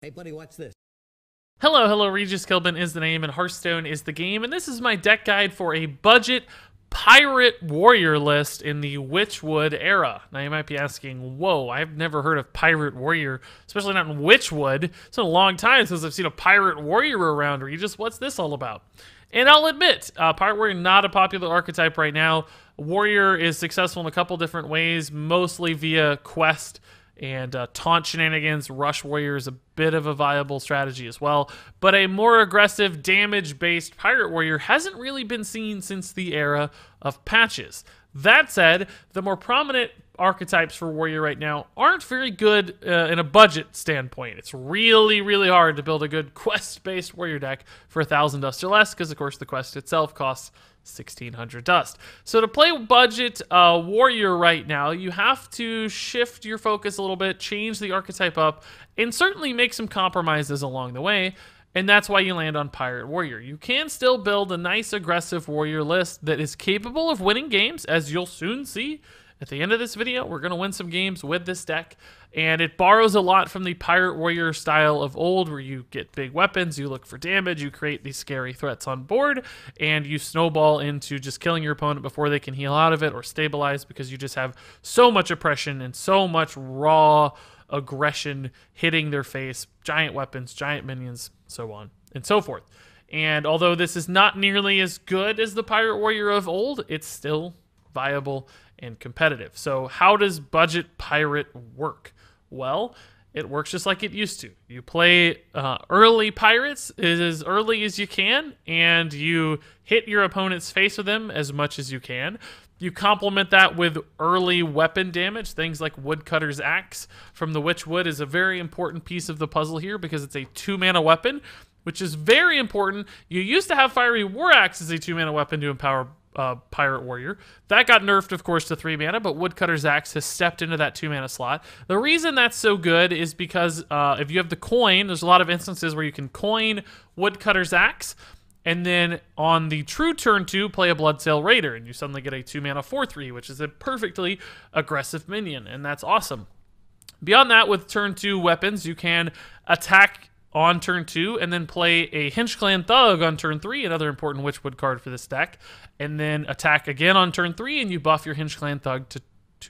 Hey, buddy, watch this. Hello, Regis Kilbin is the name, and Hearthstone is the game, and this is my deck guide for a budget pirate warrior list in the Witchwood era. Now you might be asking, whoa, I've never heard of pirate warrior, especially not in Witchwood. It's been a long time since I've seen a pirate warrior around. Regis, what's this all about? And I'll admit, pirate warrior not a popular archetype right now. Warrior is successful in a couple different ways, mostly via quest and taunt shenanigans. Rush warrior is a bit of a viable strategy as well, but a more aggressive damage-based pirate warrior hasn't really been seen since the era of patches. That said, the more prominent archetypes for warrior right now aren't very good in a budget standpoint. It's really hard to build a good quest-based warrior deck for 1,000 dust or less, because of course the quest itself costs 1,600 dust. So to play budget warrior right now, you have to shift your focus a little bit, change the archetype up, and certainly make some compromises along the way. And that's why you land on Pirate Warrior. You can still build a nice aggressive warrior list that is capable of winning games, as you'll soon see. At the end of this video, we're going to win some games with this deck, and it borrows a lot from the Pirate Warrior style of old, where you get big weapons, you look for damage, you create these scary threats on board, and you snowball into just killing your opponent before they can heal out of it or stabilize, because you just have so much oppression and so much raw aggression hitting their face, giant weapons, giant minions, so on and so forth. And although this is not nearly as good as the Pirate Warrior of old, it's still viable and competitive. So how does budget pirate work? Well, it works just like it used to. You play early pirates as early as you can, and you hit your opponent's face with them as much as you can. You complement that with early weapon damage. Things like Woodcutter's Axe from the Witchwood is a very important piece of the puzzle here, because it's a 2-mana weapon, which is very important. You used to have Fiery War Axe as a 2-mana weapon to empower Pirate Warrior. That got nerfed, of course, to 3 mana, but Woodcutter's Axe has stepped into that 2-mana slot. The reason that's so good is because if you have the coin, there's a lot of instances where you can coin Woodcutter's Axe, and then on the true turn 2, play a Bloodsail Raider, and you suddenly get a 2-mana 4/3, which is a perfectly aggressive minion, and that's awesome. Beyond that, with turn 2 weapons, you can attack on turn 2, and then play a Hinchclan Thug on turn 3, another important Witchwood card for this deck, and then attack again on turn 3, and you buff your Hinchclan Thug to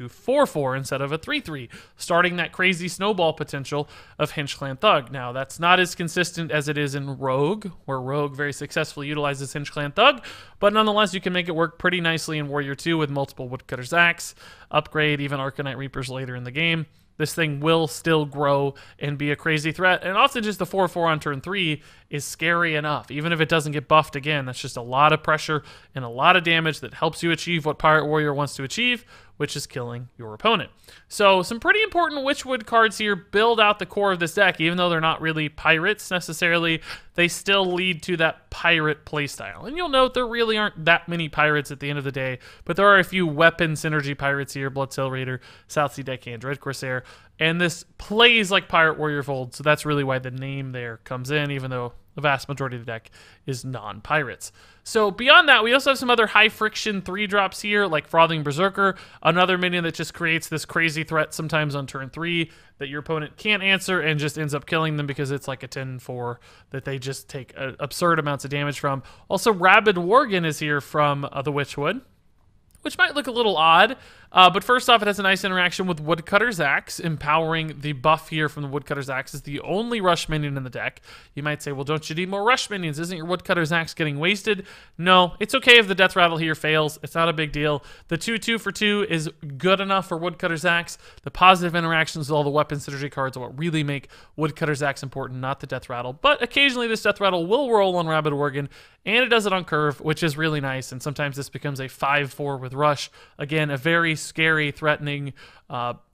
4/4 instead of a 3/3, starting that crazy snowball potential of Hinchclan Thug. Now, that's not as consistent as it is in Rogue, where Rogue very successfully utilizes Hinchclan Thug, but nonetheless, you can make it work pretty nicely in Warrior 2 with multiple Woodcutter's Axe, upgrade even Arcanite Reapers later in the game. This thing will still grow and be a crazy threat. And often just the 4/4 on turn 3 is scary enough. Even if it doesn't get buffed again, that's just a lot of pressure and a lot of damage that helps you achieve what Pirate Warrior wants to achieve, which is killing your opponent. So some pretty important Witchwood cards here build out the core of this deck. Even though they're not really pirates necessarily, they still lead to that pirate playstyle. And you'll note there really aren't that many pirates at the end of the day, but there are a few weapon synergy pirates here: Bloodsail Raider, South Sea Deckhand, Red Corsair, and this plays like Pirate Warrior Fold, so that's really why the name there comes in, even though the vast majority of the deck is non-pirates. So beyond that, we also have some other high-friction 3-drops here, like Frothing Berserker, another minion that just creates this crazy threat sometimes on turn 3 that your opponent can't answer and just ends up killing them because it's like a 10-4 that they just take absurd amounts of damage from. Also, Rabid Worgen is here from the Witchwood, which might look a little odd, but first off, it has a nice interaction with Woodcutter's Axe, empowering the buff here from the Woodcutter's Axe is the only rush minion in the deck. You might say, well, don't you need more rush minions? Isn't your Woodcutter's Axe getting wasted? No, it's okay if the Death Rattle here fails. It's not a big deal. The 2/2 for 2 is good enough for Woodcutter's Axe. The positive interactions with all the weapon synergy cards are what really make Woodcutter's Axe important, not the Death Rattle. But occasionally this Death Rattle will roll on Rabid Worgen, and it does it on curve, which is really nice, and sometimes this becomes a 5/4 with Rush. Again, a very scary, threatening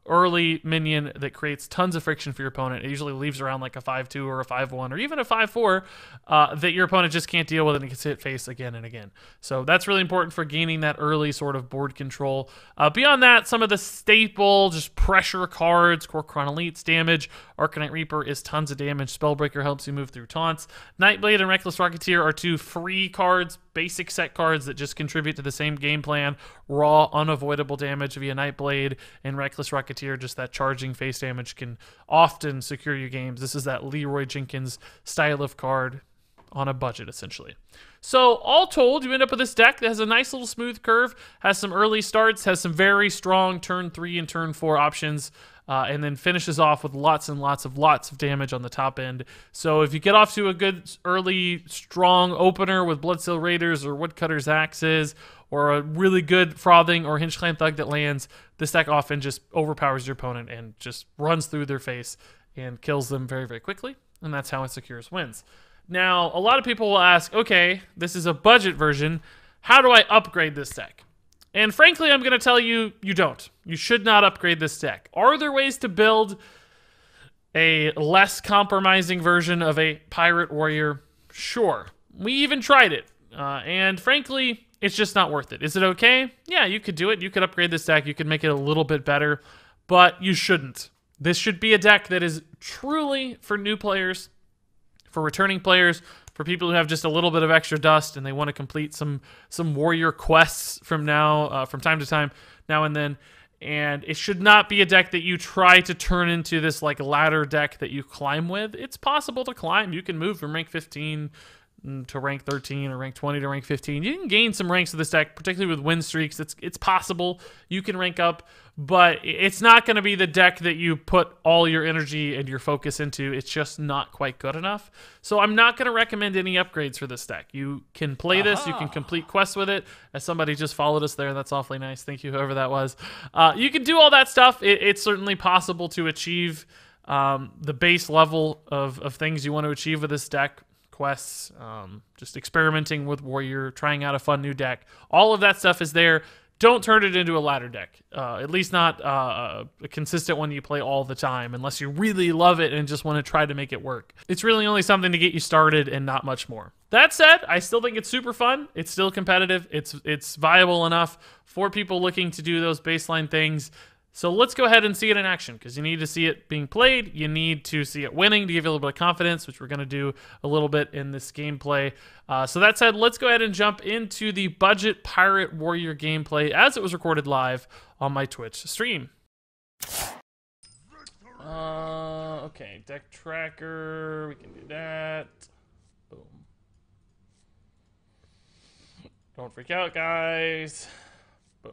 early minion that creates tons of friction for your opponent. It usually leaves around like a 5/2 or a 5/1 or even a 5/4 that your opponent just can't deal with, and it gets hit face again and again. So that's really important for gaining that early sort of board control. Beyond that, some of the staple just pressure cards: Kor'kron Elite's damage, Arcanite Reaper is tons of damage, Spellbreaker helps you move through taunts, Nightblade and Reckless Rocketeer are 2 free cards, basic set cards that just contribute to the same game plan: raw, unavoidable damage via Nightblade and Reckless Rocketeer, just that charging face damage can often secure you games. This is that Leroy Jenkins style of card on a budget, essentially. So all told, you end up with this deck that has a nice little smooth curve, has some early starts, has some very strong turn 3 and turn 4 options, and then finishes off with lots of damage on the top end. So if you get off to a good early strong opener with Bloodseal Raiders or Woodcutter's Axes, or a really good Frothing or Hinge-Clan Thug that lands, this deck often just overpowers your opponent and just runs through their face and kills them very, very quickly, and that's how it secures wins. Now, a lot of people will ask, okay, this is a budget version. How do I upgrade this deck? And frankly, I'm going to tell you, you don't. You should not upgrade this deck. Are there ways to build a less compromising version of a Pirate Warrior? Sure. We even tried it. And frankly, it's just not worth it. Is it okay? Yeah, you could do it. You could upgrade this deck. You could make it a little bit better. But you shouldn't. This should be a deck that is truly for new players, for returning players, for people who have just a little bit of extra dust and they want to complete some warrior quests from time to time, now and then. And it should not be a deck that you try to turn into this like ladder deck that you climb with. It's possible to climb. You can move from rank 15 to rank 13 or rank 20 to rank 15. You can gain some ranks with this deck, particularly with win streaks. It's possible you can rank up, but it's not going to be the deck that you put all your energy and your focus into. It's just not quite good enough. So I'm not going to recommend any upgrades for this deck. You can play this. You can complete quests with it. As somebody just followed us there, that's awfully nice. Thank you, whoever that was. You can do all that stuff. It's certainly possible to achieve the base level of things you want to achieve with this deck. Quests, just experimenting with Warrior, trying out a fun new deck. All of that stuff is there. Don't turn it into a ladder deck. At least not a consistent one you play all the time, unless you really love it and just want to try to make it work. It's really only something to get you started and not much more. That said, I still think it's super fun. It's still competitive. It's viable enough for people looking to do those baseline things. So let's go ahead and see it in action, because you need to see it being played. You need to see it winning to give you a little bit of confidence, which we're going to do a little bit in this gameplay. So that said, let's go ahead and jump into the budget Pirate Warrior gameplay as it was recorded live on my Twitch stream. Okay, deck tracker. We can do that. Boom. Don't freak out, guys. Boom.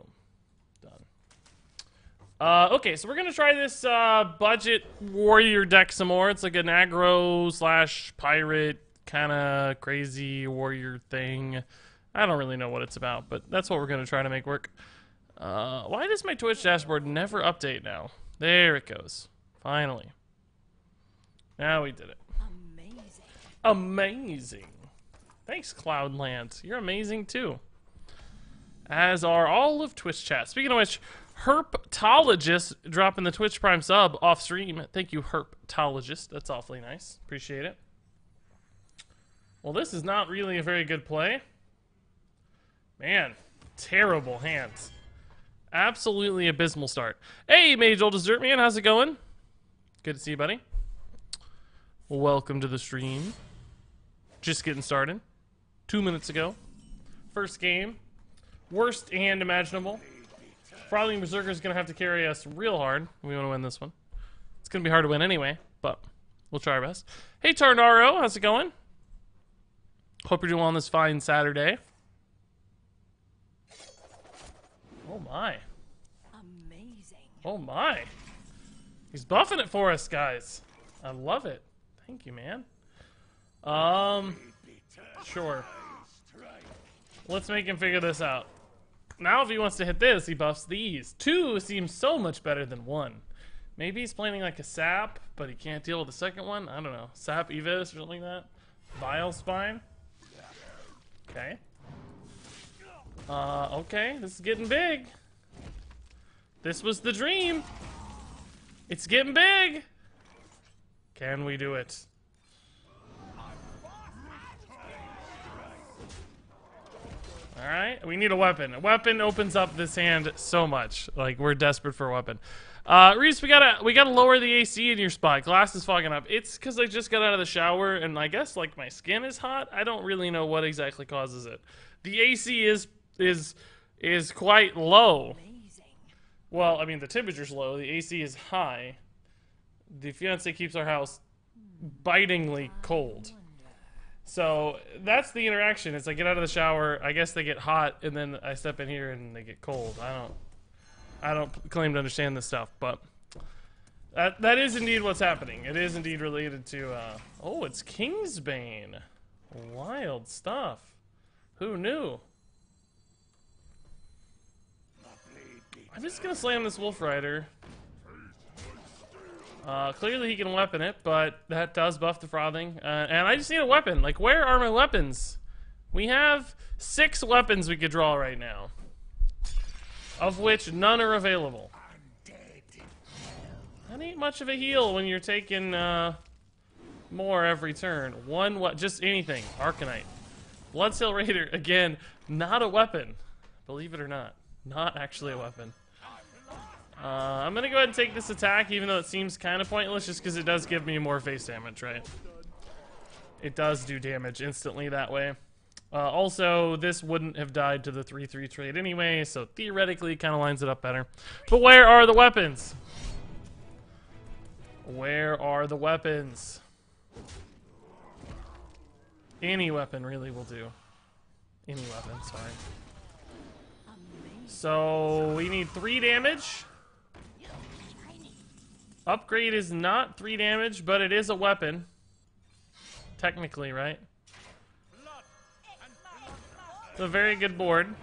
Okay, so we're gonna try this budget warrior deck some more. It's like an aggro / pirate kind of crazy warrior thing. I don't really know what it's about, but that's what we're gonna try to make work. Why does my Twitch dashboard never update now? There it goes. Finally. Now we did it. Amazing. Amazing. Thanks, Cloudland. You're amazing too. As are all of Twitch chat. Speaking of which, Herptologist dropping the Twitch Prime sub off stream. Thank you, Herptologist. That's awfully nice. Appreciate it. Well, this is not really a very good play. Man, terrible hands. Absolutely abysmal start. Hey, Mage Old Dessert Man, how's it going? Good to see you, buddy. Welcome to the stream. Just getting started. 2 minutes ago. First game. Worst hand imaginable. Frothing Berserker is going to have to carry us real hard. We want to win this one. It's going to be hard to win anyway, but we'll try our best. Hey, Tarnaro, how's it going? Hope you're doing well on this fine Saturday. Oh, my. Amazing. Oh, my. He's buffing it for us, guys. I love it. Thank you, man. Sure. Let's make him figure this out. Now if he wants to hit this, he buffs these. 2 seems so much better than 1. Maybe he's planning like a sap, but he can't deal with the second one? I don't know. Sap Evis or something like that? Vile Spine? Okay. Okay, this is getting big. This was the dream. It's getting big. Can we do it? Alright, we need a weapon. A weapon opens up this hand so much. Like, we're desperate for a weapon. Reese, we gotta lower the AC in your spot. Glass is fogging up. It's because I just got out of the shower, and I guess, like, my skin is hot. I don't really know what exactly causes it. The AC is quite low. Well, I mean, the temperature's low, the AC is high. The fiance keeps our house bitingly cold. So that's the interaction. It's I get out of the shower, I guess they get hot, and then I step in here and they get cold. I don't claim to understand this stuff, but that is indeed what's happening. It is indeed related to, oh, it's Kingsbane. Wild stuff. Who knew? I'm just gonna slam this Wolf Rider. Clearly he can weapon it, but that does buff the frothing. And I just need a weapon. Like, where are my weapons? We have 6 weapons we could draw right now, of which none are available. That ain't much of a heal when you're taking more every turn. Just anything. Arcanite. Bloodsail Raider, again, not a weapon. Believe it or not. Not actually a weapon. I'm gonna go ahead and take this attack, even though it seems kind of pointless, just because it does give me more face damage, right? It does do damage instantly that way. Also, this wouldn't have died to the 3/3 trade anyway, so theoretically it kind of lines it up better. But where are the weapons? Where are the weapons? Any weapon really will do. Any weapon, sorry. So, we need 3 damage. Upgrade is not 3 damage, but it is a weapon. Technically, right? It's a very good board.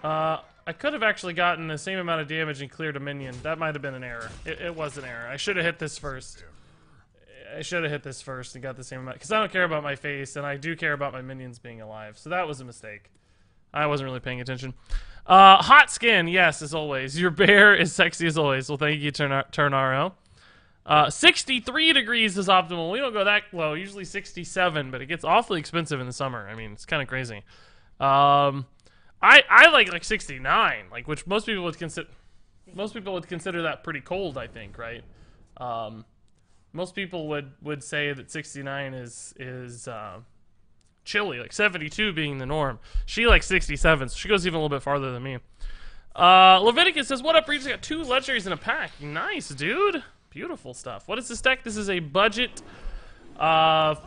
I could have actually gotten the same amount of damage and cleared a minion. That might have been an error. It was an error. I should have hit this first. I should have hit this first and got the same amount. Because I don't care about my face, and I do care about my minions being alive. So that was a mistake. I wasn't really paying attention. Hot skin, yes, as always. Your bear is sexy as always. Well, thank you, Turnaro. 63 degrees is optimal. We don't go that low. Usually 67, but it gets awfully expensive in the summer. I mean, it's kind of crazy. I like 69, like which most people would consider. Most people would consider that pretty cold. I think, right? Most people would say that 69 is chilly, like 72 being the norm. She likes 67, so she goes even a little bit farther than me. Leviticus says, what up, Reeds? Got 2 legendaries in a pack. Nice, dude. Beautiful stuff. What is this deck? This is a budget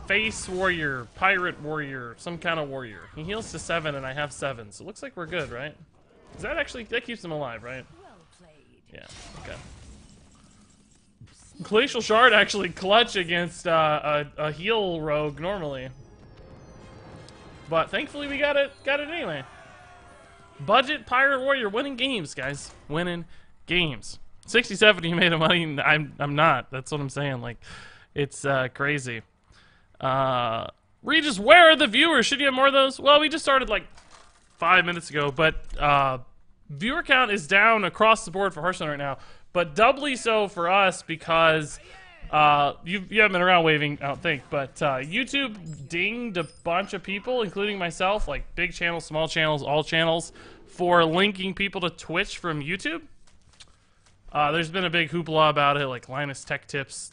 face warrior, pirate warrior, some kind of warrior. He heals to 7 and I have 7, so it looks like we're good, right? Is that actually, that keeps him alive, right? Yeah, okay. Glacial Shard actually clutch against a heal rogue normally. But thankfully we got it anyway. Budget Pirate Warrior winning games, guys. Winning games. 67 you made of money. I'm not. That's what I'm saying. Like, it's crazy. Regis, where are the viewers? Should you have more of those? Well, we just started like 5 minutes ago, but viewer count is down across the board for Hearthstone right now. But doubly so for us because you haven't been around waving, I don't think, but YouTube dinged a bunch of people, including myself, like big channels, small channels, all channels, for linking people to Twitch from YouTube. There's been a big hoopla about it, like Linus Tech Tips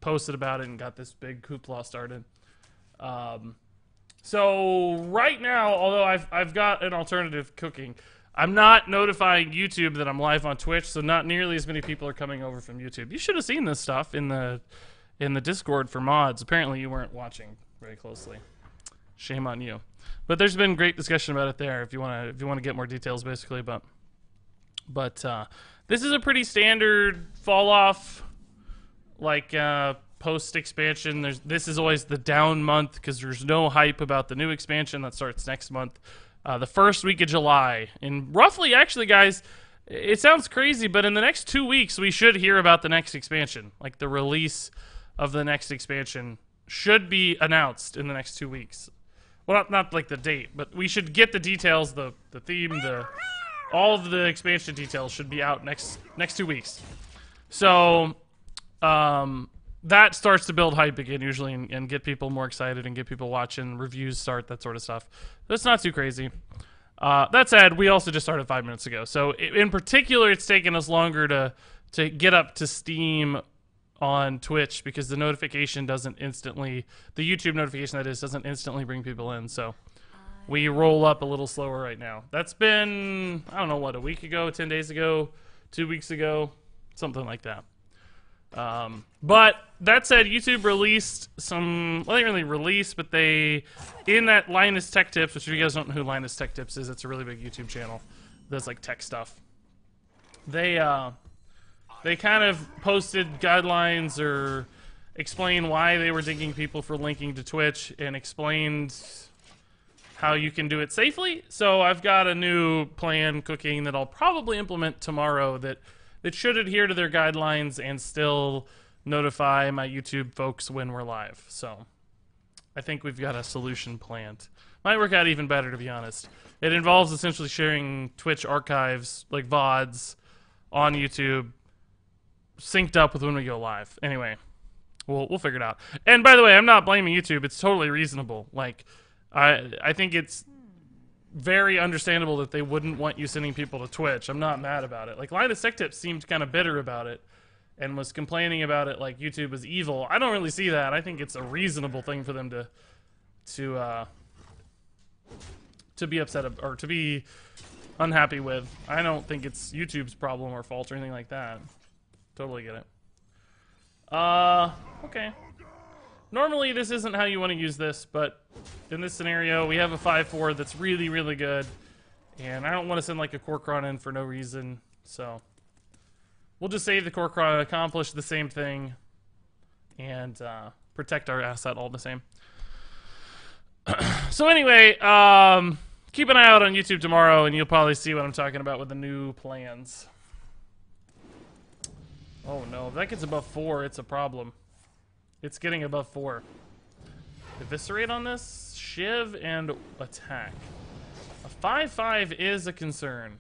posted about it and got this big hoopla started. So right now, although I've got an alternative cooking, I'm not notifying YouTube that I'm live on Twitch, so not nearly as many people are coming over from YouTube. You should have seen this stuff in the Discord for mods. Apparently you weren't watching very closely. Shame on you. But there's been great discussion about it there if you want to get more details basically, but this is a pretty standard fall off, like post expansion. This is always the down month because there's no hype about the new expansion that starts next month. The first week of July. And roughly, actually, guys, it sounds crazy, but in the next 2 weeks, we should hear about the next expansion. Like, the release of the next expansion should be announced in the next 2 weeks. Well, not like the date, but we should get the details, the theme, all of the expansion details should be out next 2 weeks. So, that starts to build hype again usually and get people more excited and get people watching, reviews start, that sort of stuff. That's not too crazy. That said, we also just started 5 minutes ago. So in particular, it's taken us longer to get up to Steam on Twitch because the notification doesn't instantly, the YouTube notification that is, doesn't instantly bring people in. So we roll up a little slower right now. That's been, I don't know, what, a week ago, 10 days ago, 2 weeks ago, something like that. But that said, YouTube released some, well, they didn't really release, but they, in that Linus Tech Tips, which if you guys don't know who Linus Tech Tips is, it's a really big YouTube channel that's like tech stuff. They kind of posted guidelines or explain why they were digging people for linking to Twitch and explained how you can do it safely. So I've got a new plan cooking that I'll probably implement tomorrow that should adhere to their guidelines and still notify my YouTube folks when we're live. So I think we've got a solution planned. Might work out even better, to be honest. It involves essentially sharing Twitch archives, like VODs, on YouTube, synced up with when we go live. Anyway, we'll figure it out. And by the way, I'm not blaming YouTube. It's totally reasonable. Like, I think it's very understandable that they wouldn't want you sending people to Twitch. I'm not mad about it. Like, Linus Tech Tips seemed kind of bitter about it and was complaining about it like YouTube is evil. I don't really see that. I think it's a reasonable thing for them to be upset or to be unhappy with. I don't think it's YouTube's problem or fault or anything like that. Totally get it. Okay. Normally, this isn't how you want to use this, but in this scenario, we have a 5-4 that's really, really good, and I don't want to send, like, a Korkron in for no reason, so we'll just save the Korkron, accomplish the same thing, and protect our asset all the same. So anyway, keep an eye out on YouTube tomorrow, and you'll probably see what I'm talking about with the new plans. Oh no, if that gets above 4, it's a problem. It's getting above 4. Eviscerate on this, Shiv, and attack. A 5-5 is a concern.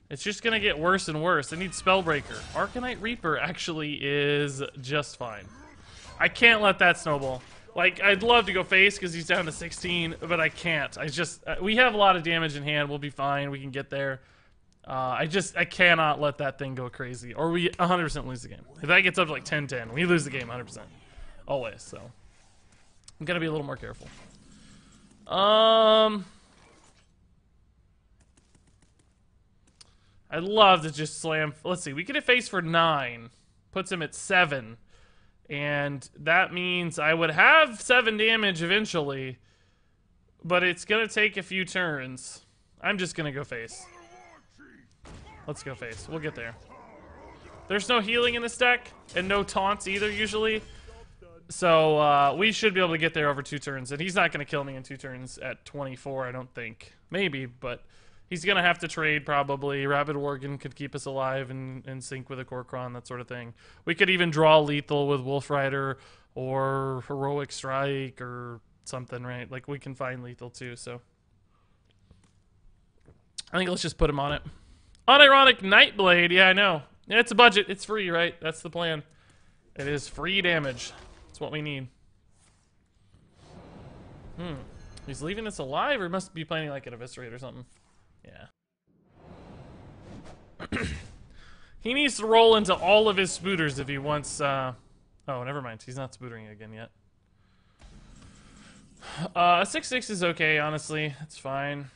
It's just gonna get worse and worse. I need Spellbreaker. Arcanite Reaper actually is just fine. I can't let that snowball. Like, I'd love to go face because he's down to 16, but I can't. We have a lot of damage in hand. We'll be fine. We can get there. I cannot let that thing go crazy, or we 100% lose the game. If that gets up to like 10-10, we lose the game 100%. Always, so. I'm gonna be a little more careful. I'd love to just slam, let's see, we get a face for 9, puts him at 7, and that means I would have 7 damage eventually, but it's gonna take a few turns. I'm just gonna go face. Let's go face. We'll get there. There's no healing in this deck, and no taunts either, usually. So, we should be able to get there over 2 turns. And he's not going to kill me in 2 turns at 24, I don't think. Maybe, but he's going to have to trade, probably. Rabid Worgen could keep us alive and sync with a Korkron, that sort of thing. We could even draw lethal with Wolf Rider or Heroic Strike or something, right? Like, we can find lethal, too, so. I think let's just put him on it. Unironic Nightblade, yeah, I know. Yeah, it's a budget. It's free, right? That's the plan. It is free damage. That's what we need. He's leaving this alive, or must be planning like an Eviscerate or something. Yeah. He needs to roll into all of his spooters if he wants, oh, never mind. He's not spootering again yet. A 6-6 is okay, honestly. It's fine.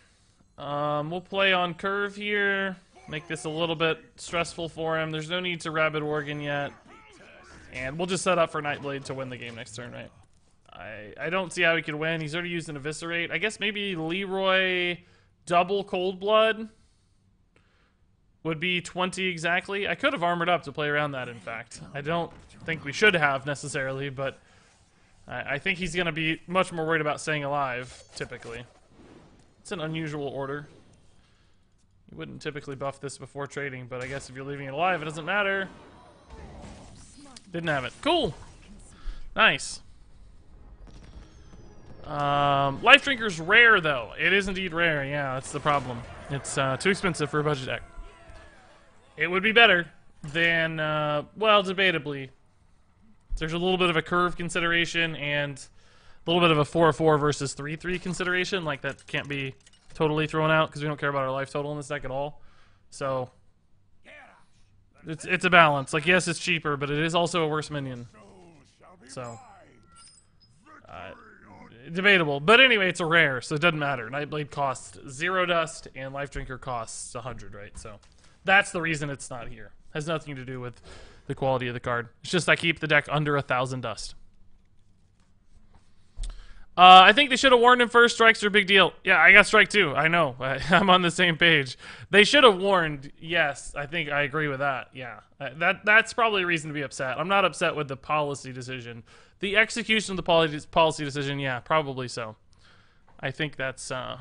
We'll play on curve here. Make this a little bit stressful for him. There's no need to Rabid Worgen yet. And we'll just set up for Nightblade to win the game next turn, right? I don't see how he could win. He's already used an Eviscerate. I guess maybe Leroy double Cold Blood would be 20 exactly. I could have armored up to play around that, in fact. I don't think we should have, necessarily, but I think he's going to be much more worried about staying alive, typically. It's an unusual order. You wouldn't typically buff this before trading, but I guess if you're leaving it alive, it doesn't matter. Didn't have it. Cool. Nice. Life Drinker's rare, though. It is indeed rare. Yeah, that's the problem. It's too expensive for a budget deck. It would be better than, well, debatably. There's a little bit of a curve consideration and a little bit of a 4-4 versus 3-3 consideration. Like, that can't be totally thrown out because we don't care about our life total in this deck at all. So it's a balance. Like, yes, it's cheaper, but it is also a worse minion. So debatable. But anyway, it's a rare, so it doesn't matter. Nightblade costs 0 dust, and Life Drinker costs 100, right? So that's the reason it's not here. Has nothing to do with the quality of the card. It's just I keep the deck under 1,000 dust. I think they should have warned him first. Strikes are a big deal. Yeah, I got strike too. I know. I'm on the same page. They should have warned. Yes, I think I agree with that. Yeah, that's probably a reason to be upset. I'm not upset with the policy decision. The execution of the policy decision, yeah, probably so. I think that's right.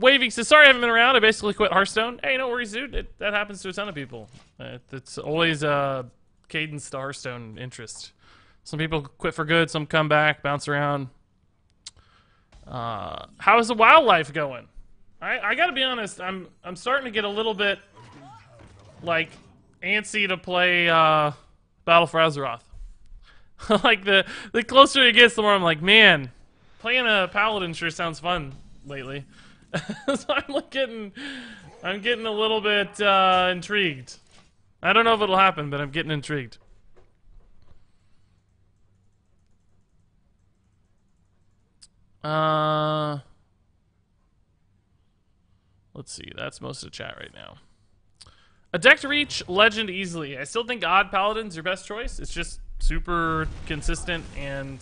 Waving says, sorry I haven't been around. I basically quit Hearthstone. Hey, no worries, dude. That happens to a ton of people. It's always a cadence to Hearthstone interest. Some people quit for good, some come back, bounce around. How's the wildlife going? I gotta be honest, I'm starting to get a little bit like antsy to play Battle for Azeroth. Like the closer it gets, the more I'm like, man, playing a paladin sure sounds fun lately. So I'm getting a little bit intrigued. I don't know if it'll happen, but I'm getting intrigued. Let's see. That's most of the chat right now. A deck to reach Legend easily. I still think Odd Paladin's your best choice. It's just super consistent and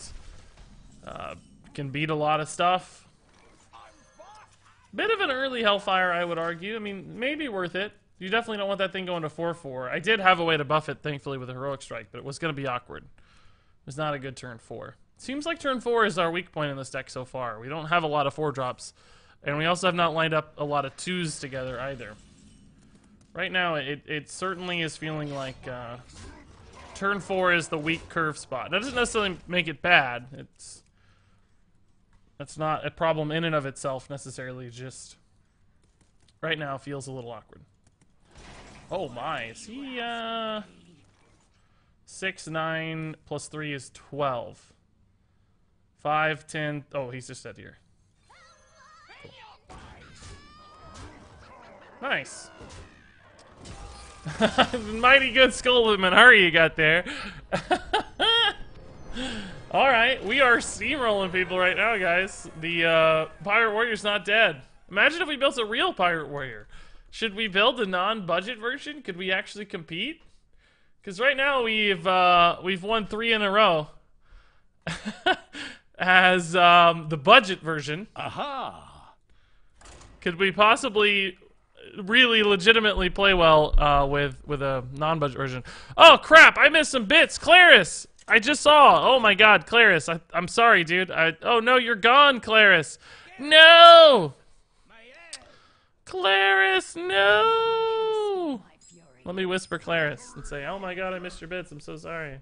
can beat a lot of stuff. Bit of an early Hellfire, I would argue. I mean, maybe worth it. You definitely don't want that thing going to 4/4. I did have a way to buff it, thankfully, with a Heroic Strike, but it was going to be awkward. It was not a good turn 4. Seems like turn 4 is our weak point in this deck so far. We don't have a lot of 4-drops, and we also have not lined up a lot of 2s together either. Right now, it certainly is feeling like turn 4 is the weak curve spot. That doesn't necessarily make it bad. That's not a problem in and of itself necessarily. Just right now feels a little awkward. Oh my! Is he 6, 9 plus 3 is 12. 5, 10. Oh, he's just dead here. Cool. Nice. Mighty good Skullman. Hurry, you got there. Alright, we are steamrolling people right now, guys. The Pirate Warrior's not dead. Imagine if we built a real Pirate Warrior. Should we build a non-budget version? Could we actually compete? Because right now we've won 3 in a row. As the budget version. Aha! Could we possibly really legitimately play well with a non-budget version? Oh crap! I missed some bits, Claris. I just saw. Oh my God, Claris. I'm sorry, dude. Oh no, you're gone, Claris. No, Claris, no. Let me whisper Claris and say, oh my God, I missed your bits. I'm so sorry.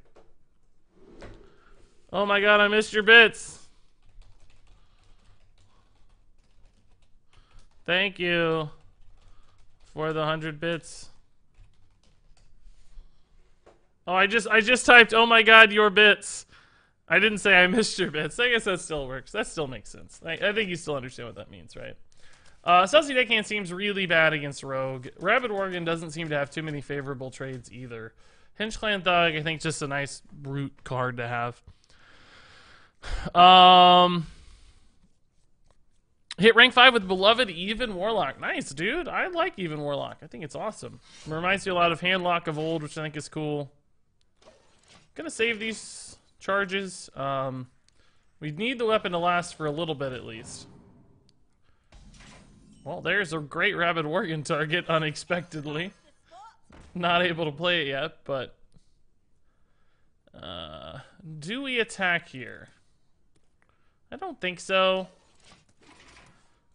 Oh my God, I missed your bits. Thank you for the 100 bits. Oh, I just typed, oh my God, your bits. I didn't say I missed your bits. I guess that still works. That still makes sense. I think you still understand what that means, right? Celsi Deckhand seems really bad against Rogue. Rabid Worgen doesn't seem to have too many favorable trades either. Hinge Clan Thug, I think, just a nice brute card to have. Hit rank 5 with beloved Even Warlock. Nice, dude. I like Even Warlock. I think it's awesome. It reminds me a lot of Handlock of old, which I think is cool. Gonna save these charges. We need the weapon to last for a little bit at least. Well, there's a great Rabid Worgen target unexpectedly. Not able to play it yet, but do we attack here? I don't think so.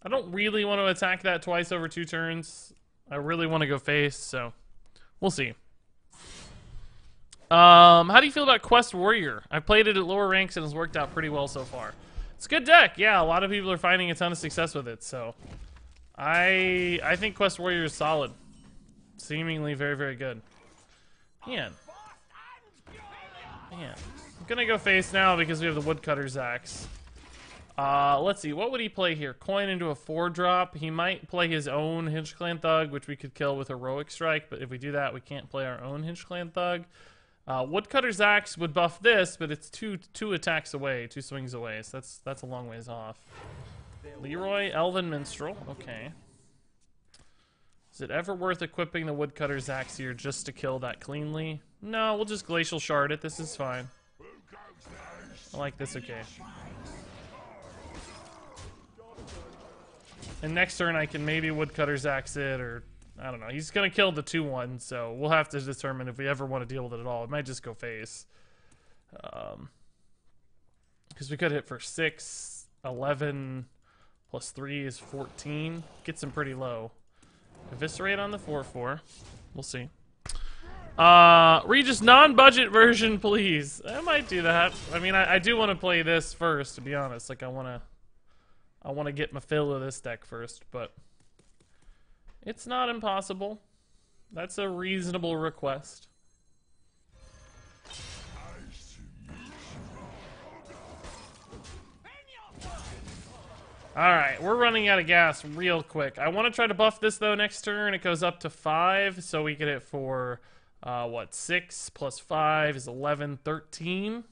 I don't really want to attack that twice over 2 turns. I really want to go face, so we'll see. How do you feel about Quest Warrior? I've played it at lower ranks and it's worked out pretty well so far. It's a good deck. Yeah, a lot of people are finding a ton of success with it, so I think Quest Warrior is solid. Seemingly very, very good. Man. I'm gonna go face now because we have the Woodcutter's Axe. Let's see, what would he play here? Coin into a 4-drop. He might play his own Hinge Clan Thug, which we could kill with Heroic Strike, but if we do that, we can't play our own Hinge Clan Thug. Woodcutter's Axe would buff this, but it's two attacks away, 2 swings away, so that's a long ways off. Leroy, Elven Minstrel, okay. Is it ever worth equipping the Woodcutter's Axe here just to kill that cleanly? No, we'll just Glacial Shard it, this is fine. I like this, okay. And next turn I can maybe Woodcutter's Axe it, or I don't know. He's gonna kill the 2/1, so we'll have to determine if we ever want to deal with it at all. It might just go face. Because we could hit for 6, 11, plus 3 is 14. Gets him pretty low. Eviscerate on the 4/4. We'll see. Regis non-budget version, please. I might do that. I mean, I do want to play this first, to be honest. Like, I want to get my fill of this deck first, but it's not impossible. That's a reasonable request. Alright, we're running out of gas real quick. I want to try to buff this, though, next turn. It goes up to 5, so we get it for, 6 plus 5 is 11, 13.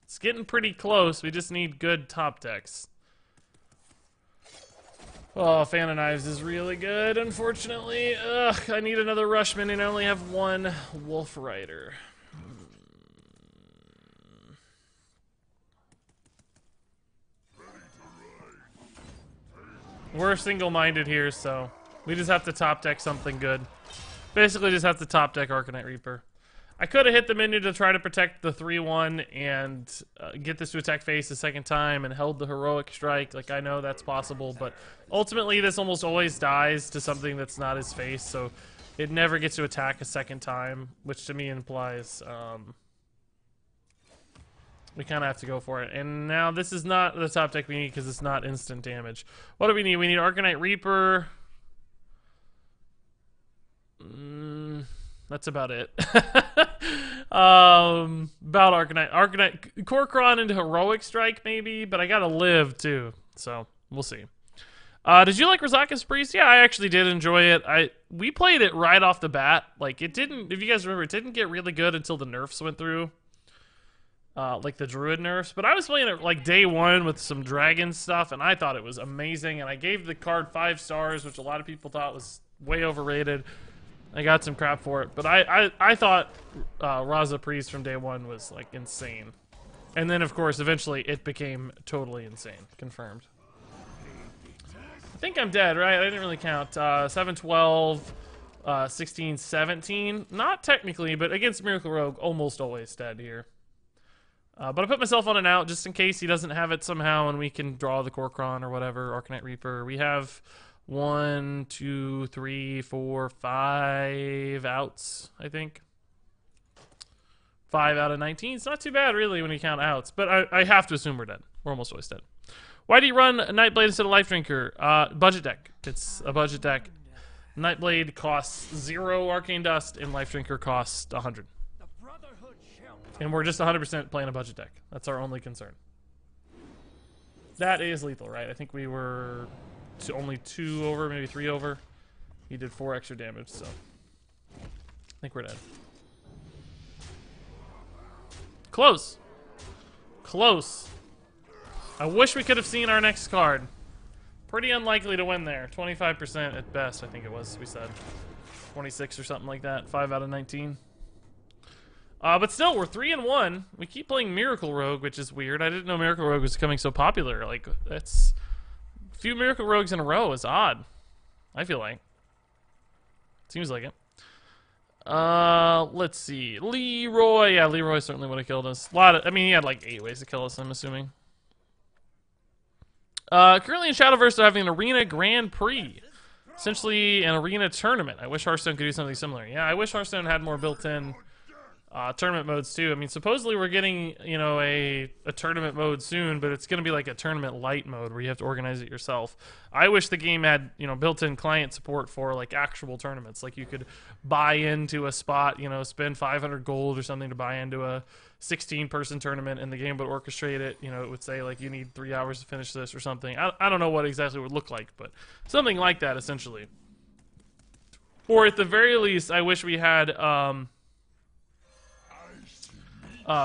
It's getting pretty close. We just need good top decks. Oh, Fan of Knives is really good, unfortunately. Ugh, I need another Rushman, and I only have one Wolf Rider. We're single-minded here, so we just have to top deck something good. Basically, just have to top deck Arcanite Reaper. I could have hit the menu to try to protect the 3/1 and get this to attack face a second time and held the Heroic Strike. Like, I know that's possible, but ultimately this almost always dies to something that's not his face, so it never gets to attack a second time, which to me implies we kind of have to go for it. And now this is not the top deck we need because it's not instant damage. What do we need? We need Arcanite Reaper. That's about it. About Arcanite Korkron into Heroic Strike maybe, but I gotta live too, so we'll see. Did you like Razaka's Priest? Yeah, I actually did enjoy it. We played it right off the bat. Like, it didn't, if you guys remember, it didn't get really good until the nerfs went through. Like the Druid nerfs, but I was playing it like day 1 with some dragon stuff, and I thought it was amazing, and I gave the card 5 stars, which a lot of people thought was way overrated. I got some crap for it, but I thought Raza Priest from day 1 was like insane. And then of course eventually it became totally insane. Confirmed. I think I'm dead, right? I didn't really count. 7, 12, 16, 17. Not technically, but against Miracle Rogue, almost always dead here. But I put myself on an out just in case he doesn't have it somehow and we can draw the Korkron or whatever, Arcanite Reaper. We have 1, 2, 3, 4, 5 outs, I think. 5 out of 19. It's not too bad, really, when you count outs. But I have to assume we're dead. We're almost always dead. Why do you run Nightblade instead of Life Drinker? Budget deck. It's a budget deck. Nightblade costs 0 Arcane Dust, and Life Drinker costs 100. And we're just 100% playing a budget deck. That's our only concern. That is lethal, right? I think we were only 2 over, maybe 3 over. He did 4 extra damage, so I think we're dead. Close. Close. I wish we could have seen our next card. Pretty unlikely to win there. 25% at best, I think it was, we said. 26 or something like that. 5 out of 19. But still, we're 3-1. We keep playing Miracle Rogue, which is weird. I didn't know Miracle Rogue was becoming so popular. Like, that's a few Miracle Rogues in a row is odd. I feel like. Seems like it. Let's see. Leroy. Yeah, Leroy certainly would have killed us. I mean, he had like 8 ways to kill us, I'm assuming. Currently in Shadowverse, they're having an Arena Grand Prix. Essentially an arena tournament. I wish Hearthstone could do something similar. Yeah, I wish Hearthstone had more built-in tournament modes too. I mean, supposedly we're getting, you know, a tournament mode soon, but it's going to be like a tournament light mode where you have to organize it yourself. I wish the game had, you know, built-in client support for like actual tournaments. Like you could buy into a spot, you know, spend 500 gold or something to buy into a 16-person tournament, and the game would orchestrate it. You know, it would say like you need 3 hours to finish this or something. I don't know what exactly it would look like, but something like that essentially. Or at the very least, I wish we had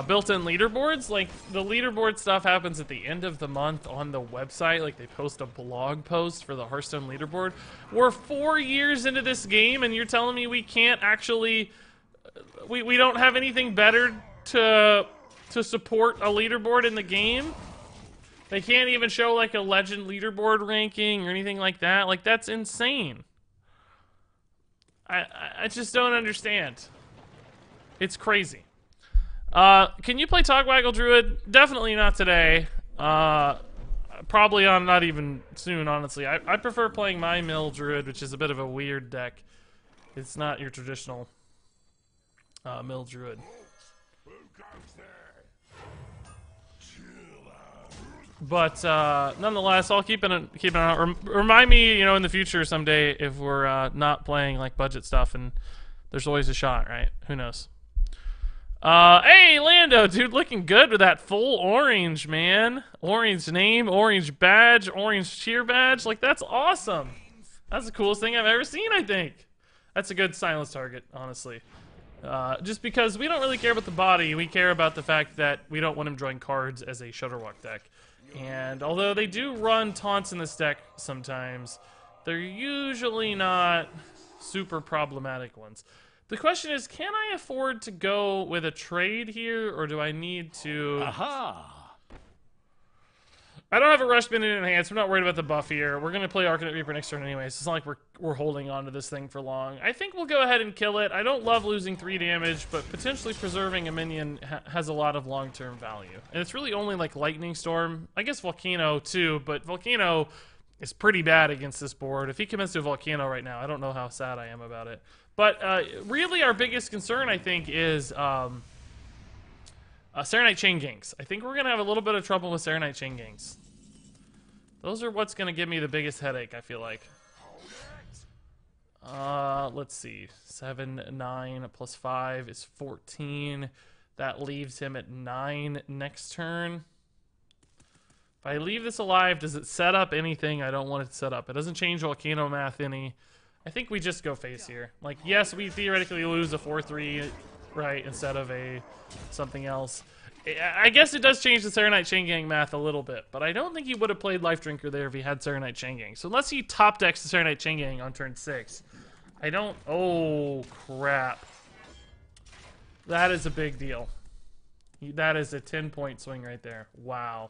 built-in leaderboards. Like, the leaderboard stuff happens at the end of the month on the website. Like, they post a blog post for the Hearthstone leaderboard. We're 4 years into this game, and you're telling me we can't actually... We don't have anything better to support a leaderboard in the game? They can't even show, like, a legend leaderboard ranking or anything like that? Like, that's insane. I just don't understand. It's crazy. Can you play Togwaggle Druid? Definitely not today. Probably on not even soon, honestly. I prefer playing my Mill Druid, which is a bit of a weird deck. It's not your traditional Mill Druid. But nonetheless, I'll keep an eye out. Remind me, in the future someday if we're not playing like budget stuff, and there's always a shot, right? Who knows? Hey, Lando, dude, looking good with that full orange, man. Orange name, orange badge, orange cheer badge. Like, that's awesome. That's the coolest thing I've ever seen, I think. That's a good silence target, honestly. Just because we don't really care about the body, we care about the fact that we don't want him drawing cards as a Shutterwalk deck. And although they do run taunts in this deck sometimes, they're usually not super problematic ones. The question is, can I afford to go with a trade here, or do I need to... Aha! I don't have a Rush Bin in hand, so I'm not worried about the buff here. We're going to play Arcanate Reaper next turn anyways. It's not like we're holding on to this thing for long. I think we'll go ahead and kill it. I don't love losing 3 damage, but potentially preserving a minion has a lot of long-term value. And it's really only like Lightning Storm. I guess Volcano too, but Volcano is pretty bad against this board. If he commits to a Volcano right now, I don't know how sad I am about it. But really our biggest concern, I think, is Serenite Chain Ganks. I think we're going to have a little bit of trouble with Serenite Chain Ganks. Those are what's going to give me the biggest headache, I feel like. Let's see. 7, 9, plus 5 is 14. That leaves him at 9 next turn. If I leave this alive, does it set up anything I don't want it to set up? It doesn't change Volcano math any. I think we just go face here. Like, yes, we theoretically lose a 4-3, right, instead of a something else. I guess it does change the Serenite Chain Gang math a little bit, but I don't think he would have played Life Drinker there if he had Serenite Chain Gang. So unless he top decks the Serenite Chain Gang on turn 6, I don't... Oh, crap. That is a big deal. That is a 10-point swing right there. Wow.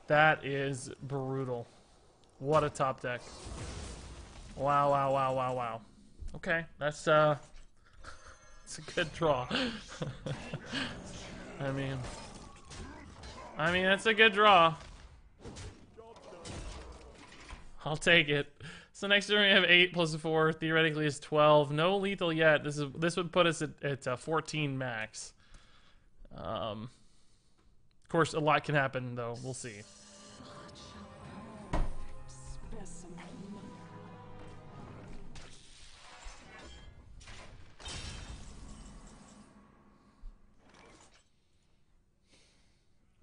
That is brutal. What a top deck. Wow, wow, wow, wow, wow. Okay, that's it's a good draw. I mean, that's a good draw. I'll take it. So next turn we have 8 plus 4. Theoretically is 12. No lethal yet. This would put us at 14 max. Of course, a lot can happen though. We'll see.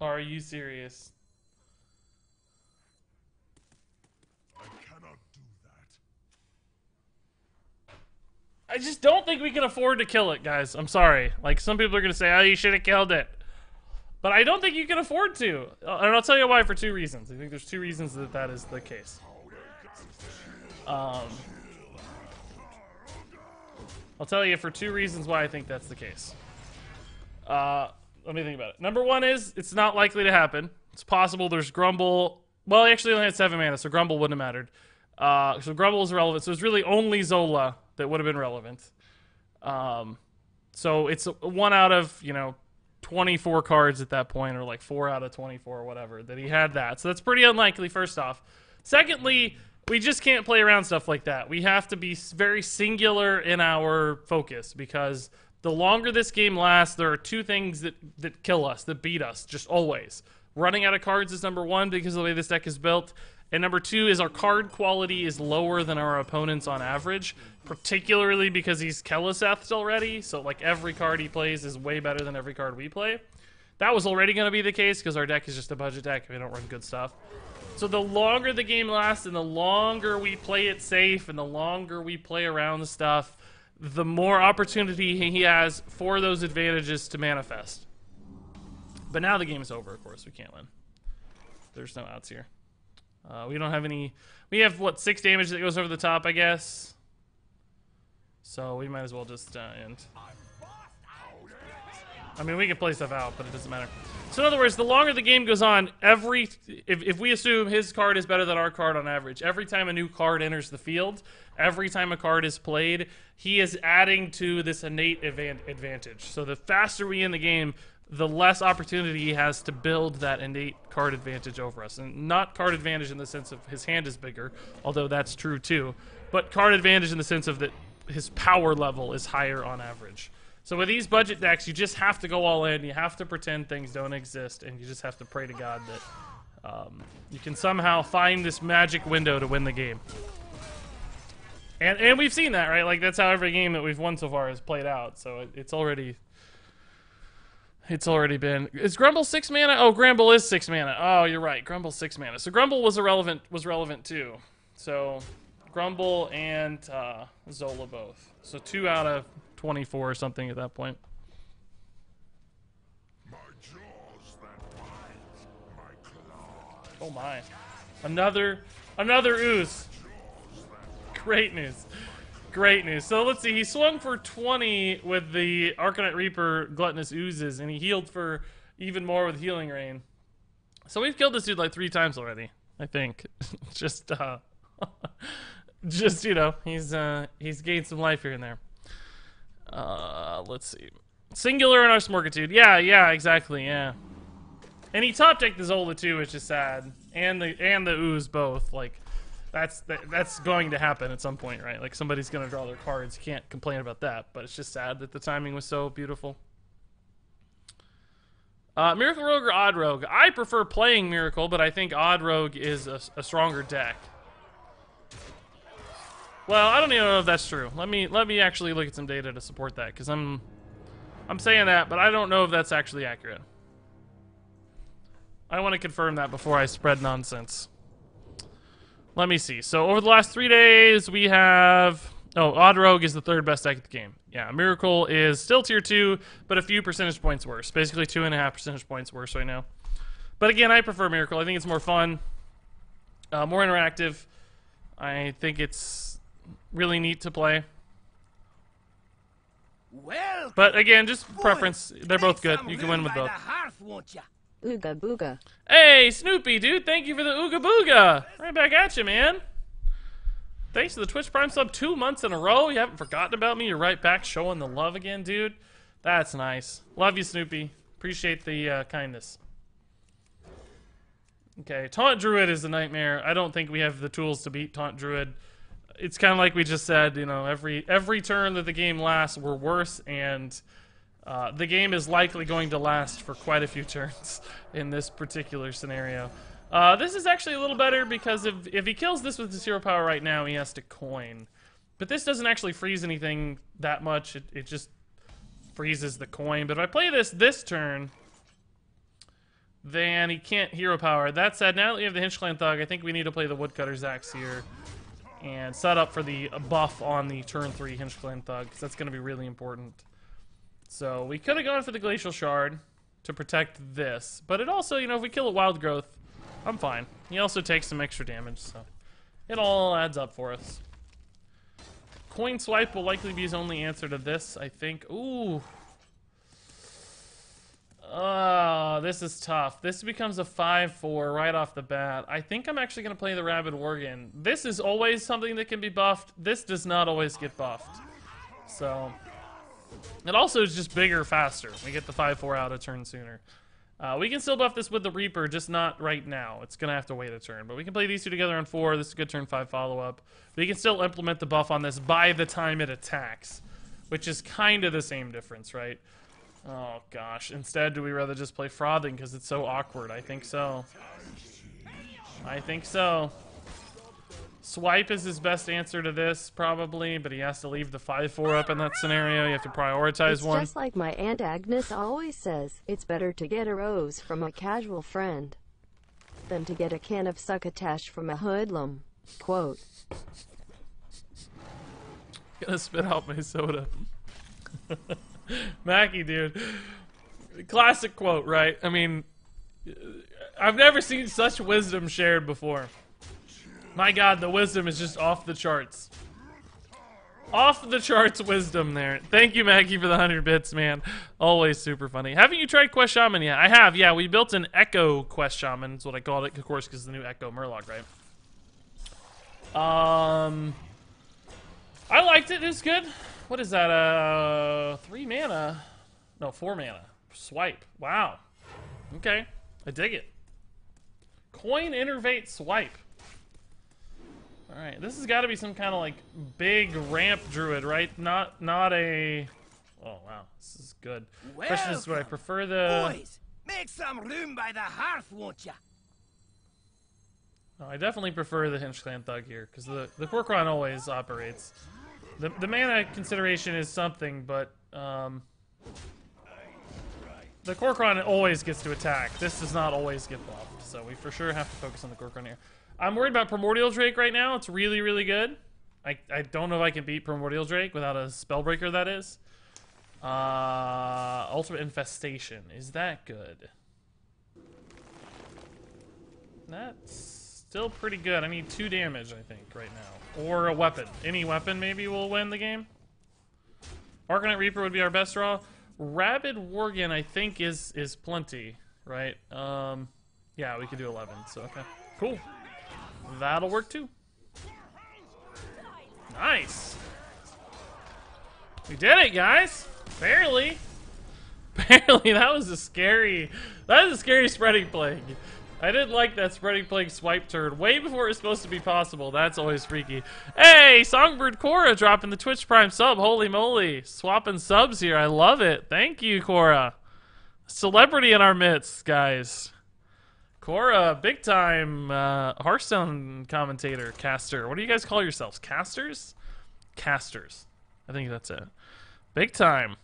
Are you serious? I cannot do that. I just don't think we can afford to kill it, guys. I'm sorry. Like, some people are going to say, oh, you should have killed it. But I don't think you can afford to. And I'll tell you why for 2 reasons. I think there's 2 reasons that that is the case. I'll tell you for 2 reasons why I think that's the case. Let me think about it. Number 1 is, it's not likely to happen. It's possible there's Grumble. Well, he actually only had 7 mana, so Grumble wouldn't have mattered. So Grumble is irrelevant. So it's really only Zola that would have been relevant. So it's 1 out of, 24 cards at that point, or like 4 out of 24 or whatever, that he had that. So that's pretty unlikely, first off. Secondly, we just can't play around stuff like that. We have to be very singular in our focus, because the longer this game lasts, there are 2 things that kill us, that beat us, just always. Running out of cards is number 1 because of the way this deck is built. And number 2 is our card quality is lower than our opponents on average, particularly because he's Keleseth already. So like every card he plays is way better than every card we play. That was already going to be the case because our deck is just a budget deck and we don't run good stuff. So the longer the game lasts and the longer we play it safe and the longer we play around the stuff, the more opportunity he has for those advantages to manifest. But now the game's over, of course. We can't win. There's no outs here. We don't have any... We have, what, 6 damage that goes over the top, I guess? So we might as well just end. I mean, we can play stuff out, but it doesn't matter. So in other words, the longer the game goes on, if we assume his card is better than our card on average, every time a new card enters the field, every time a card is played, he is adding to this innate advantage. So the faster we end the game, the less opportunity he has to build that innate card advantage over us. And not card advantage in the sense of his hand is bigger, although that's true too, but card advantage in the sense of that his power level is higher on average. So with these budget decks, you just have to go all in. You have to pretend things don't exist, and you just have to pray to God that you can somehow find this magic window to win the game. And we've seen that, right? Like, that's how every game that we've won so far has played out. So it's already been... Is Grumble 6 mana? Oh, Grumble is 6 mana. Oh, you're right. Grumble's 6 mana. So Grumble was relevant too. So Grumble and Zola both. So 2 out of 24 or something at that point. My jaws that bite, my claws. Oh my. Another ooze. Great news. Great news. So let's see, he swung for 20 with the Arcanite Reaper Gluttonous Oozes, and he healed for even more with Healing Rain. So we've killed this dude like 3 times already, I think. just you know, he's gained some life here and there. Let's see. Singular in our Smorgitude. Yeah, exactly, yeah. And he top decked the Zola too, which is sad. And the Ooze both. Like, that's going to happen at some point, right? Like, somebody's gonna draw their cards. You can't complain about that, but it's just sad that the timing was so beautiful. Miracle Rogue or Odd Rogue? I prefer playing Miracle, but I think Odd Rogue is a stronger deck. Well, I don't even know if that's true. Let me actually look at some data to support that, because I'm saying that, but I don't know if that's actually accurate. I want to confirm that before I spread nonsense. Let me see. So over the last 3 days, we have... Oh, Odd Rogue is the 3rd best deck of the game. Yeah, Miracle is still tier 2, but a few percentage points worse. Basically 2.5 percentage points worse right now. But again, I prefer Miracle. I think it's more fun, more interactive. I think it's really neat to play. Well, but again, just preference. They're both good. You can win with both. Ooga booga. Hey, Snoopy, dude. Thank you for the Ooga Booga. Right back at you, man. Thanks for the Twitch Prime sub 2 months in a row. You haven't forgotten about me. You're right back showing the love again, dude. That's nice. Love you, Snoopy. Appreciate the kindness. Okay, Taunt Druid is a nightmare. I don't think we have the tools to beat Taunt Druid. It's kind of like we just said, you know, every turn that the game lasts, we're worse, and the game is likely going to last for quite a few turns in this particular scenario. This is actually a little better because if he kills this with the 0 power right now, he has to coin. But this doesn't actually freeze anything that much. It just freezes the coin. But if I play this turn, then he can't hero power. That said, now that we have the Hinchclan Thug, I think we need to play the Woodcutter's Axe here and set up for the buff on the turn 3 Hinchclan Thug, because that's going to be really important. So we could have gone for the Glacial Shard to protect this, but it also, you know, if we kill a Wild Growth, I'm fine. He also takes some extra damage, so it all adds up for us. Coin Swipe will likely be his only answer to this, I think. Ooh. This is tough. This becomes a 5/4 right off the bat. I think I'm actually going to play the Rabid Worgen. This is always something that can be buffed. This does not always get buffed. So, it also is just bigger, faster. We get the 5/4 out a turn sooner. We can still buff this with the Reaper, just not right now. It's going to have to wait a turn. But we can play these two together on 4. This is a good turn 5 follow-up. We can still implement the buff on this by the time it attacks, which is kind of the same difference, right? Oh, gosh. Instead, do we rather just play Frothing because it's so awkward? I think so. I think so. Swipe is his best answer to this, probably, but he has to leave the 5/4 up in that scenario. You have to prioritize one. It's just like my Aunt Agnes always says, it's better to get a rose from a casual friend than to get a can of succotash from a hoodlum. Quote. Gonna spit out my soda. Mackie, dude. Classic quote, right? I mean, I've never seen such wisdom shared before. My God, the wisdom is just off the charts. Off the charts wisdom there. Thank you, Maggie, for the 100 bits, man. Always super funny. Haven't you tried Quest Shaman yet? I have, yeah. We built an Echo Quest Shaman. That's what I called it, of course, because it's the new Echo Murloc, right? I liked it. It's good. What is that? 3 mana? No, 4 mana. Swipe. Wow. Okay. I dig it. Coin Innervate Swipe. Alright, this has got to be some kind of like big ramp druid, right? Not a... Oh, wow. This is good. Question is, do I prefer the... Boys, make some room by the hearth, won't ya? Oh, I definitely prefer the Hinge Clan Thug here, because the Kor'kron always operates. The mana consideration is something, but the Kor'kron always gets to attack. This does not always get buffed, so we for sure have to focus on the Kor'kron here. I'm worried about Primordial Drake right now. It's really, really good. I don't know if I can beat Primordial Drake without a Spellbreaker, that is. Ultimate Infestation. Is that good? That's still pretty good. I need 2 damage, I think, right now. Or a weapon. Any weapon maybe will win the game. Arcanite Reaper would be our best draw. Rabid Worgen, I think, is plenty, right? Yeah, we could do 11, so okay. Cool. That'll work too. Nice. We did it, guys. Barely. Barely. That was a scary spreading plague. I didn't like that spreading plague swipe turn way before it was supposed to be possible. That's always freaky. Hey, Songbird Cora dropping the Twitch Prime sub. Holy moly. Swapping subs here. I love it. Thank you, Cora. Celebrity in our midst, guys. Cora, big time Hearthstone commentator, caster. What do you guys call yourselves? Casters? Casters. I think that's it. Big time.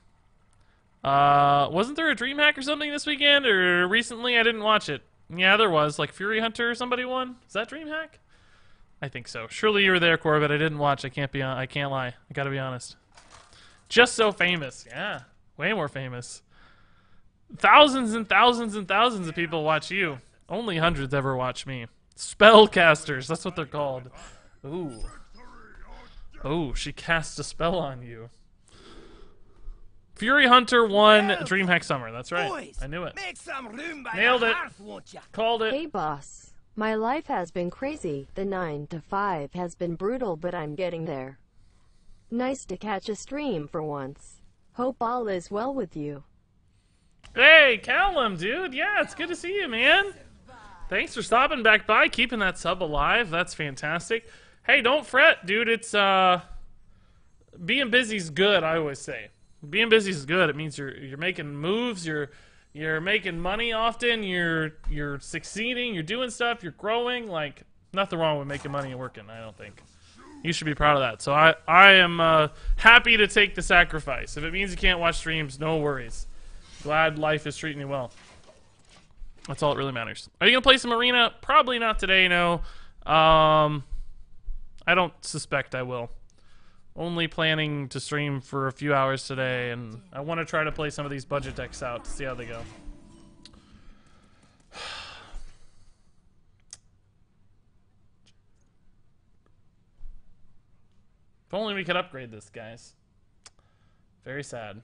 Wasn't there a DreamHack or something this weekend or recently? I didn't watch it. Yeah, there was. Like Fury Hunter or somebody won? Is that DreamHack? I think so. Surely you were there, Cora, but I didn't watch. I can't lie. I gotta be honest. Just so famous. Yeah. Way more famous. Thousands and thousands and thousands of people watch you. Only hundreds ever watch me. Spellcasters, that's what they're called. Ooh. Oh, she cast a spell on you. Fury Hunter won DreamHack Summer, that's right. Boys, I knew it. make some room by Nailed the it. hearth, won't ya? Called it. Hey boss, my life has been crazy. The 9 to 5 has been brutal, but I'm getting there. Nice to catch a stream for once. Hope all is well with you. Hey, Callum, dude. Yeah, it's good to see you, man. Thanks for stopping back by, keeping that sub alive. That's fantastic. Hey, don't fret, dude. It's being busy's good, I always say. Being busy is good. It means you're making moves, you're making money often, you're succeeding, you're doing stuff, you're growing. Like, nothing wrong with making money and working, I don't think. You should be proud of that. So I am happy to take the sacrifice. If it means you can't watch streams, no worries. Glad life is treating you well. That's all that really matters. Are you going to play some Arena? Probably not today, no. I don't suspect I will. Only planning to stream for a few hours today, and I want to try to play some of these budget decks out to see how they go. If only we could upgrade this, guys. Very sad.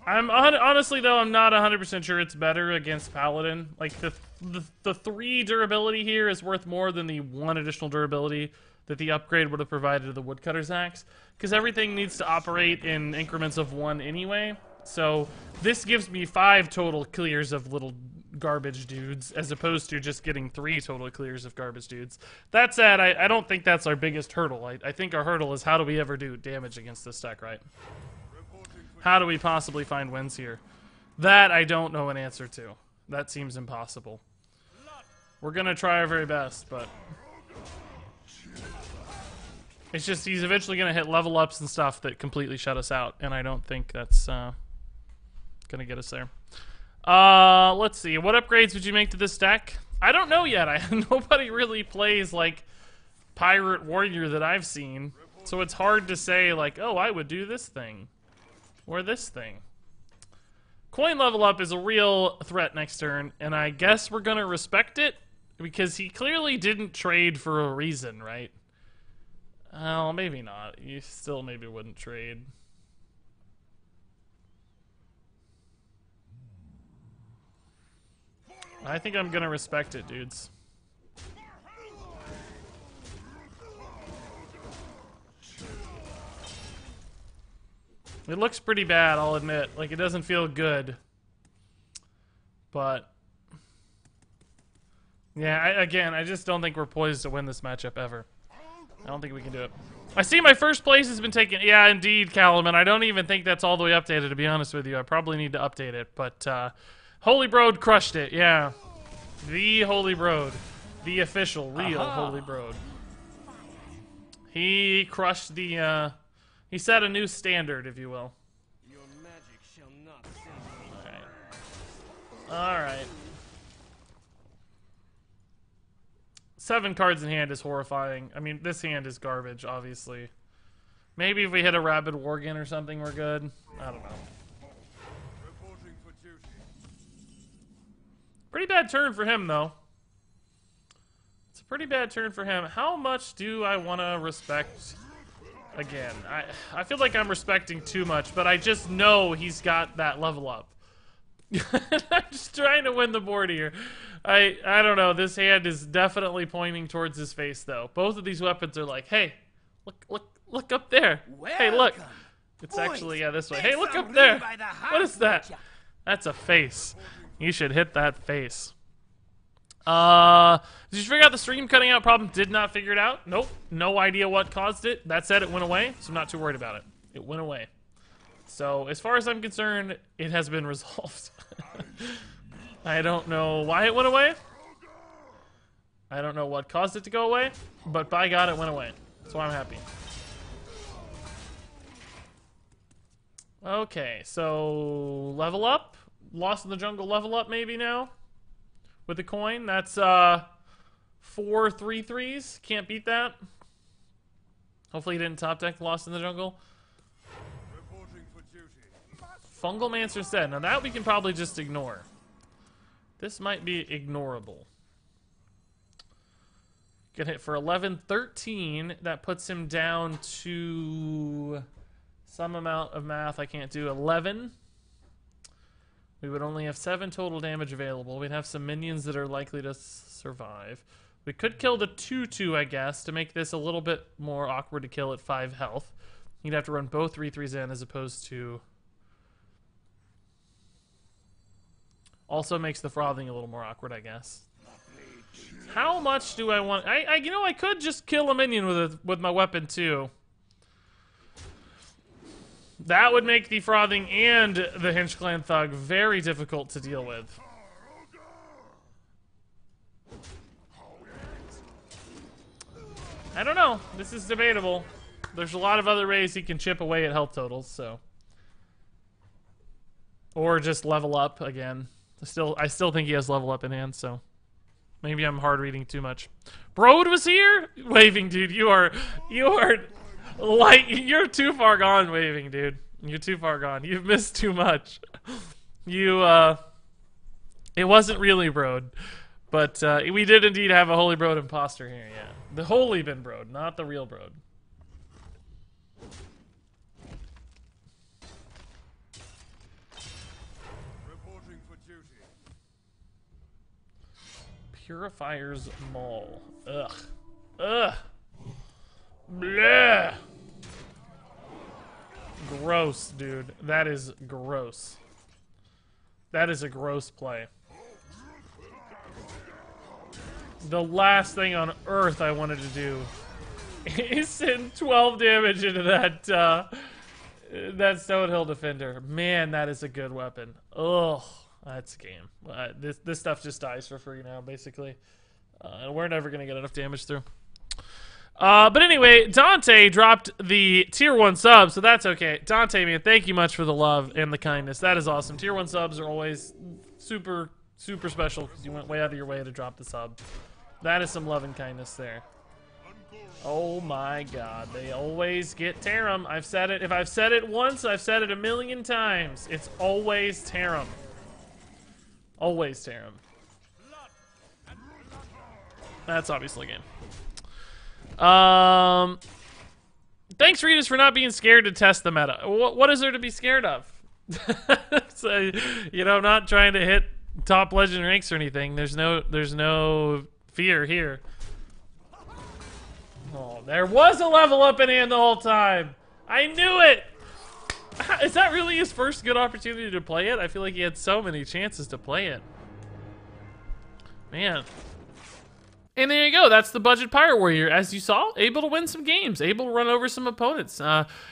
Honestly though, I'm not 100% sure it's better against Paladin. Like the 3 durability here is worth more than the 1 additional durability that the upgrade would have provided to the Woodcutter's Axe, because everything needs to operate in increments of 1 anyway. So this gives me 5 total clears of little garbage dudes, as opposed to just getting 3 total clears of garbage dudes. That said, I don't think that's our biggest hurdle. I think our hurdle is how do we ever do damage against this deck, right? How do we possibly find wins here? That I don't know an answer to. That seems impossible. We're gonna try our very best, but it's just he's eventually gonna hit level ups and stuff that completely shut us out, and I don't think that's gonna get us there. Let's see. What upgrades would you make to this deck? I don't know yet. Nobody really plays like Pirate Warrior that I've seen. So it's hard to say, like, oh, I would do this thing. Or this thing. Coin level up is a real threat next turn, and I guess we're gonna respect it, because he clearly didn't trade for a reason, right? Oh, maybe not. You still maybe wouldn't trade. I think I'm gonna respect it, dudes. It looks pretty bad, I'll admit. Like, it doesn't feel good. But... yeah, again, I just don't think we're poised to win this matchup ever. I don't think we can do it. I see my first place has been taken. Yeah, indeed, Callum, and I don't even think that's all the way updated, to be honest with you. I probably need to update it, but Holy Broad crushed it, yeah. The Holy Broad. The official, real Holy Broad. He crushed the, he set a new standard, if you will. Your magic shall not save me. Alright. 7 cards in hand is horrifying. I mean, this hand is garbage, obviously. Maybe if we hit a Rabid Worgen or something, we're good. I don't know. Reporting for duty. Pretty bad turn for him, though. It's a pretty bad turn for him. How much do I want to respect? Again, I feel like I'm respecting too much, but I just know he's got that level up. I'm just trying to win the board here. I don't know. This hand is definitely pointing towards his face, though. Both of these weapons are like, hey, look up there. Hey, look. It's actually, yeah, this way. Hey, look up there. What is that? That's a face. You should hit that face. Did you figure out the stream cutting out problem? Did not figure it out. Nope. No idea what caused it. That said, it went away, so I'm not too worried about it. It went away. So, as far as I'm concerned, it has been resolved. I don't know why it went away. I don't know what caused it to go away, but by God, it went away. So I'm happy. Okay, so level up. Lost in the Jungle level up maybe now. With the coin. That's 4 3/3s. Can't beat that. Hopefully he didn't top deck Lost in the Jungle. Reporting for duty. Fungal Mancer said. Now that we can probably just ignore. This might be ignorable. Get hit for 11, 13. That puts him down to some amount of math I can't do. 11. We would only have 7 total damage available. We'd have some minions that are likely to survive. We could kill the 2/2, I guess, to make this a little bit more awkward to kill at 5 health. You'd have to run both 3/3s in as opposed to... Also makes the frothing a little more awkward, I guess. How much do I want? You know, I could just kill a minion with my weapon too. That would make the frothing and the Hinge Clan Thug very difficult to deal with. I don't know. This is debatable. There's a lot of other ways he can chip away at health totals, so. Or just level up again. I still think he has level up in hand, so maybe I'm hard reading too much. Broad was here? Waving, dude. You are like, you're too far gone waving, dude. You're too far gone. You've missed too much. It wasn't really Broad, but we did indeed have a Holy Broad imposter here, yeah. The Holy Bin Broad, not the real Broad. Purifier's Maul. Ugh. Ugh. Bleh. Gross, dude. That is gross. That is a gross play. The last thing on earth I wanted to do is send 12 damage into that Stone Hill Defender. Man, that is a good weapon. Ugh. That's a game. This stuff just dies for free now, basically. And we're never going to get enough damage through. But anyway, Dante dropped the tier 1 sub, so that's okay. Dante, man, thank you much for the love and the kindness. That is awesome. Tier 1 subs are always super, super special because you went way out of your way to drop the sub. That is some love and kindness there. Oh my god, they always get Tarim. I've said it. If I've said it once, I've said it a million times. It's always Tarim. Always Tarim. That's obviously a game. Thanks, Regis, for not being scared to test the meta. What is there to be scared of? So, you know, I'm not trying to hit top legend ranks or anything. There's no fear here. Oh, there was a level up in hand the whole time. I knew it. Is that really his first good opportunity to play it? I feel like he had so many chances to play it. Man. And there you go. That's the budget Pirate Warrior. As you saw, able to win some games, able to run over some opponents.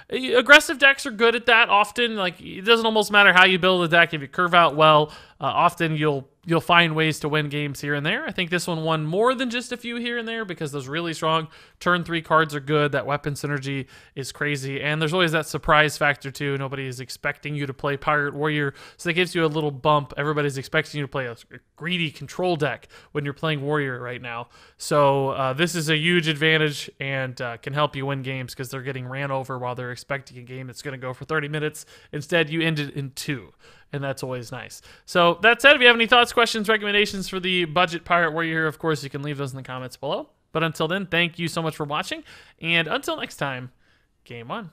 Aggressive decks are good at that often. Like, it doesn't almost matter how you build a deck. If you curve out well, often you'll find ways to win games here and there. I think this one won more than just a few here and there because those really strong turn 3 cards are good. That weapon synergy is crazy. And there's always that surprise factor too. Nobody is expecting you to play Pirate Warrior, so that gives you a little bump. Everybody's expecting you to play a greedy control deck when you're playing Warrior right now. So this is a huge advantage and can help you win games because they're getting ran over while they're expecting a game that's going to go for 30 minutes. Instead, you end it in 2. And that's always nice. So that said, if you have any thoughts, questions, recommendations for the budget Pirate Warrior, of course, you can leave those in the comments below. But until then, thank you so much for watching. And until next time, game on.